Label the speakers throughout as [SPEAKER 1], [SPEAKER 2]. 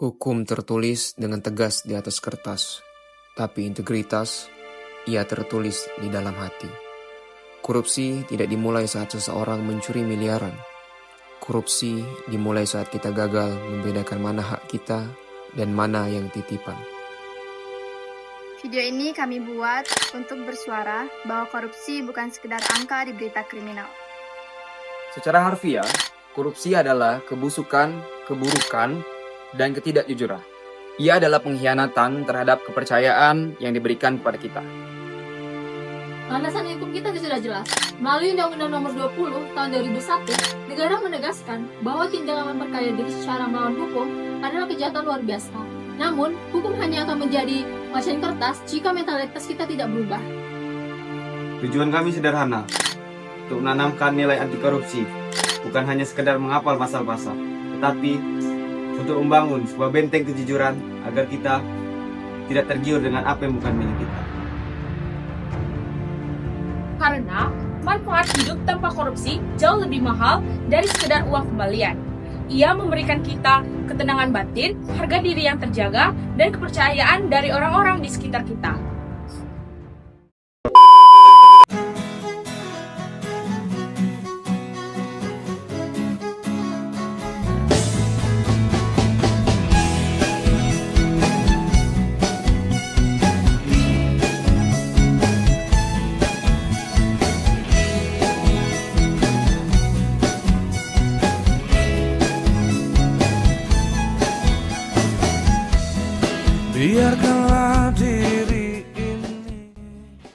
[SPEAKER 1] Hukum tertulis dengan tegas di atas kertas, tapi integritas ia tertulis di dalam hati. Korupsi tidak dimulai saat seseorang mencuri miliaran. Korupsi dimulai saat kita gagal membedakan mana hak kita dan mana yang titipan.
[SPEAKER 2] Video ini kami buat untuk bersuara bahwa korupsi bukan sekedar angka di berita kriminal.
[SPEAKER 1] Secara harfiah, korupsi adalah kebusukan, keburukan, dan ketidakjujuran. Ia adalah pengkhianatan terhadap kepercayaan yang diberikan kepada kita.
[SPEAKER 3] Landasan hukum kita sudah jelas. Melalui Undang-Undang Nomor 20 Tahun 2001, negara menegaskan bahwa tindakan memperkaya diri secara melawan hukum adalah kejahatan luar biasa. Namun, hukum hanya akan menjadi wacana kertas jika mentalitas kita tidak berubah.
[SPEAKER 4] Tujuan kami sederhana, untuk menanamkan nilai anti korupsi, bukan hanya sekedar menghafal pasal-pasal, tetapi untuk membangun sebuah benteng kejujuran agar kita tidak tergiur dengan apa yang bukan milik kita.
[SPEAKER 5] Karena manfaat hidup tanpa korupsi jauh lebih mahal dari sekedar uang kembalian. Ia memberikan kita ketenangan batin, harga diri yang terjaga, dan kepercayaan dari orang-orang di sekitar kita.
[SPEAKER 6] Biarkanlah diri ini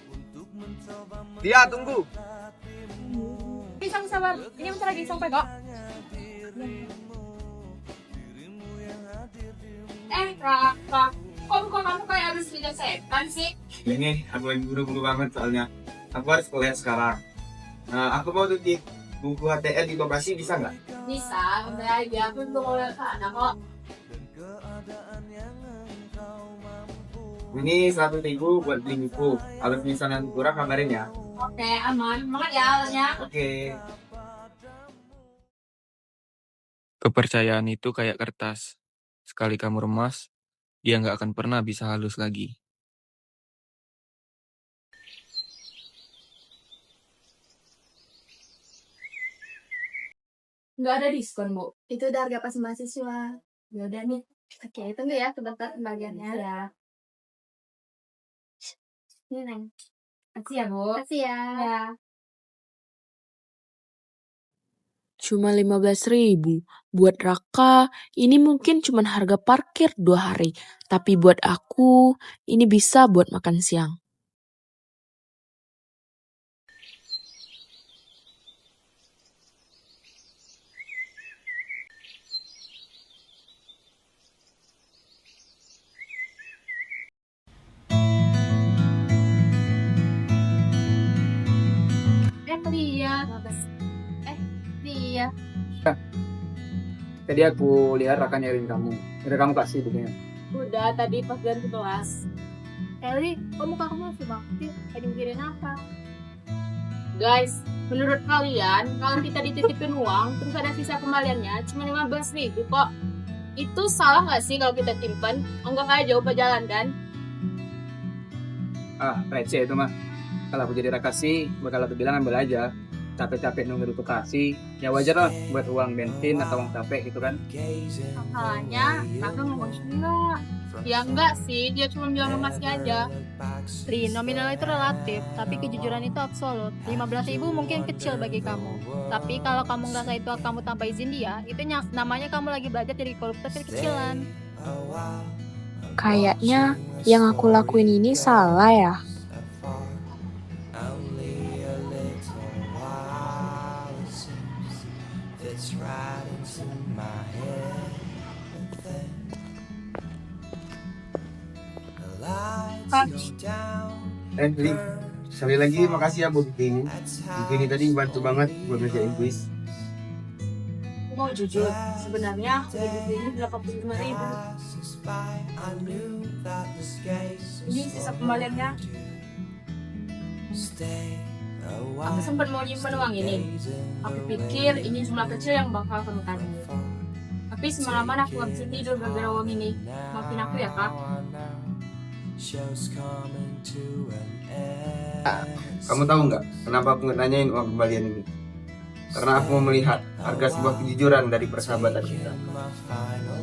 [SPEAKER 6] untuk mencoba.
[SPEAKER 4] Dia tunggu.
[SPEAKER 5] Pisang sabar, ini bentar lagi sampai kok. Raka, kok muka kamu kayak habis lihat setan sih?
[SPEAKER 4] Ini aku lagi buru-buru banget soalnya. Aku harus kuliah sekarang. Aku mau titip buku HTL di koperasi, bisa nggak?
[SPEAKER 5] Bisa, udah aja, aku belum mau lihat sana kok.
[SPEAKER 4] Ini 100.000 buat beli buku. Kalau misalnya kurang kabarin ya.
[SPEAKER 5] Oke, aman. Semangat ya, alatnya.
[SPEAKER 4] Oke.
[SPEAKER 1] Kepercayaan itu kayak kertas. Sekali kamu remas, dia nggak akan pernah bisa halus lagi.
[SPEAKER 3] Nggak ada diskon, Bu.
[SPEAKER 2] Itu udah harga pas mahasiswa.
[SPEAKER 3] Ya udah nih.
[SPEAKER 2] Oke, tunggu ya sebentar pembagiannya.
[SPEAKER 3] Ya.
[SPEAKER 2] Ini Neng.
[SPEAKER 3] Makasih ya, Bu.
[SPEAKER 2] Makasih ya.
[SPEAKER 3] Ya.
[SPEAKER 7] Cuma 15.000. Buat Raka, ini mungkin cuma harga parkir 2 hari. Tapi buat aku, ini bisa buat makan siang.
[SPEAKER 2] Dia.
[SPEAKER 1] Tadi aku lihat Raka nyariin kamu. Udah kamu kasih bukunya.
[SPEAKER 3] Udah, tadi pas ganti kelas.
[SPEAKER 2] Eli, kok muka kamu masih bakti? Lagi mikirin apa?
[SPEAKER 3] Guys, menurut kalian, kalau kita dititipin uang, terus ada sisa kembaliannya, cuma 15.000 kok. Itu salah nggak sih kalau kita simpen? Anggap aja jauh perjalanan kan?
[SPEAKER 1] Receh itu mah. Kalau aku jadi Raka sih, bakal aku bilang ambil aja. Capek-capek nunggu di bekasi, ya wajar lah buat uang bensin atau uang capek gitu kan.
[SPEAKER 3] Masalahnya, Raka ngomong gila. Ya enggak sih, dia cuma bilang makasih aja.
[SPEAKER 2] Ri, nominal itu relatif, tapi kejujuran itu absolut. 15.000 mungkin kecil bagi kamu. Tapi kalau kamu nggak itu kamu tanpa izin dia, itu namanya kamu lagi belajar jadi koruptor kecil-kecilan.
[SPEAKER 7] Kayaknya yang aku lakuin ini salah ya.
[SPEAKER 4] Beli. Sekali lagi makasih ya buat buku ini. Buku ini tadi bantu banget buat ngerjain kuis.
[SPEAKER 3] Aku mau jujur, sebenarnya buku ini 85.000.
[SPEAKER 5] Ini sisa kembaliannya. Aku sempat mau nyimpen uang ini. Aku pikir ini jumlah kecil yang bakal kamu tanggung.
[SPEAKER 3] Tapi semalaman aku gak bisa tidur gara-gara uang ini. Maafin aku ya, Kak.
[SPEAKER 4] Kamu tahu nggak kenapa aku nggak nanyain uang kembalian ini? Karena aku mau melihat harga sebuah kejujuran dari persahabatan kita.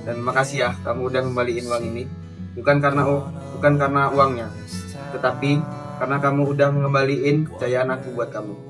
[SPEAKER 4] Dan makasih ya kamu udah kembaliin uang ini. Bukan karena uangnya, tetapi karena kamu udah ngembaliin kepercayaan aku buat kamu.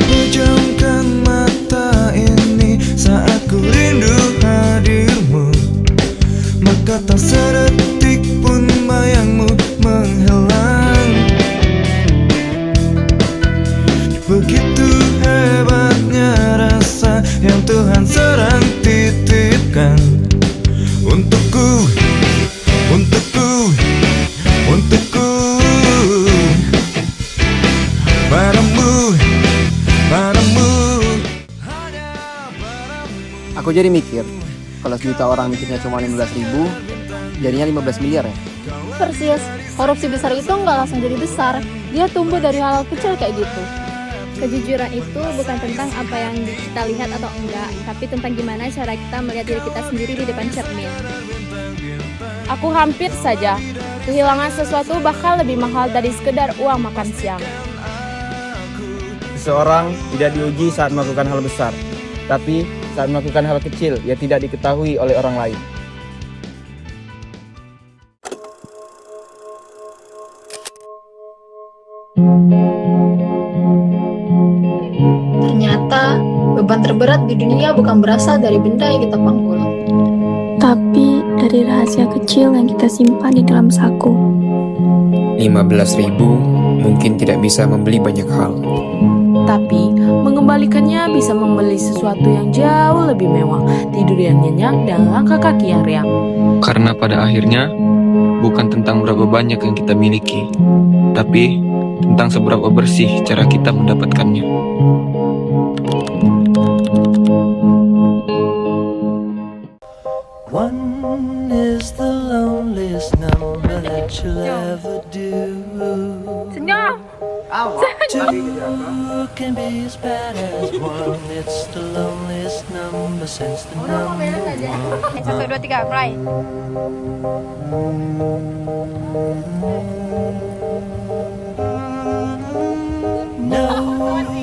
[SPEAKER 6] Pejamkan mata ini saat ku rindu hadirmu, maka tak sedetik pun bayangmu menghilang. Begitu hebatnya rasa yang Tuhan sedang titipkan untukku, untukku, untukku, padamu, padamu, hanya padamu.
[SPEAKER 1] Aku jadi mikir, kalau sejuta orang mikirnya cuma 15.000, jadinya 15 miliar ya.
[SPEAKER 2] Persis, korupsi besar itu nggak langsung jadi besar. Dia tumbuh dari hal kecil kayak gitu. Kejujuran itu bukan tentang apa yang kita lihat atau enggak, tapi tentang gimana cara kita melihat diri kita sendiri di depan cermin.
[SPEAKER 5] Aku hampir saja kehilangan sesuatu bahkan lebih mahal dari sekedar uang makan siang.
[SPEAKER 4] Seseorang tidak diuji saat melakukan hal besar, tapi saat melakukan hal kecil yang tidak diketahui oleh orang lain.
[SPEAKER 3] Ternyata beban terberat di dunia bukan berasal dari benda yang kita panggul,
[SPEAKER 8] tapi dari rahasia kecil yang kita simpan di dalam saku.
[SPEAKER 1] 15.000 mungkin tidak bisa membeli banyak hal.
[SPEAKER 7] Tapi mengembalikannya bisa membeli sesuatu yang jauh lebih mewah, tidur yang nyenyak, dan langkah kaki yang riang.
[SPEAKER 9] Karena pada akhirnya bukan tentang berapa banyak yang kita miliki, tapi tentang seberapa bersih cara kita mendapatkannya.
[SPEAKER 6] One is the loneliest number that you'll ever do. Two can be as bad as one. It's the loneliest number since the number one.
[SPEAKER 2] 1, 2, 3, mulai.
[SPEAKER 6] No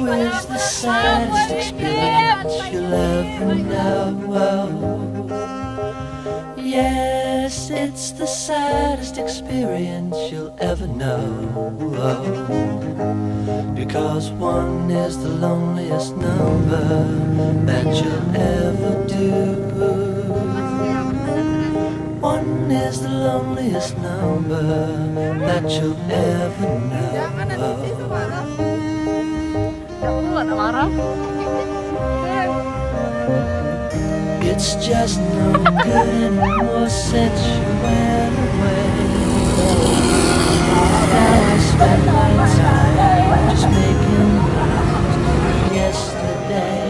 [SPEAKER 6] is the saddest experience you'll ever know. Yes, it's the saddest experience you'll ever know. Because one is the loneliest number that you'll ever do. One is the loneliest number that you'll ever know. It's just no good anymore since you went away. Now I spend my time just making yesterday.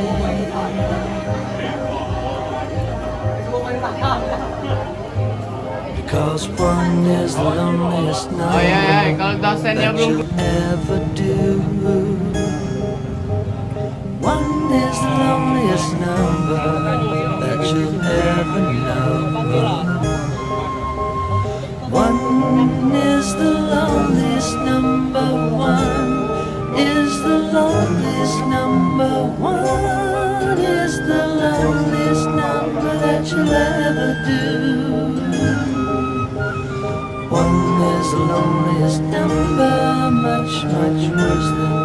[SPEAKER 6] Because one is the loneliest number that you'll ever do. One is the loneliest number that you'll ever know. One is the loneliest number. One is the loneliest number. One is the loneliest number that you'll ever do. One is the loneliest number, much, much worse than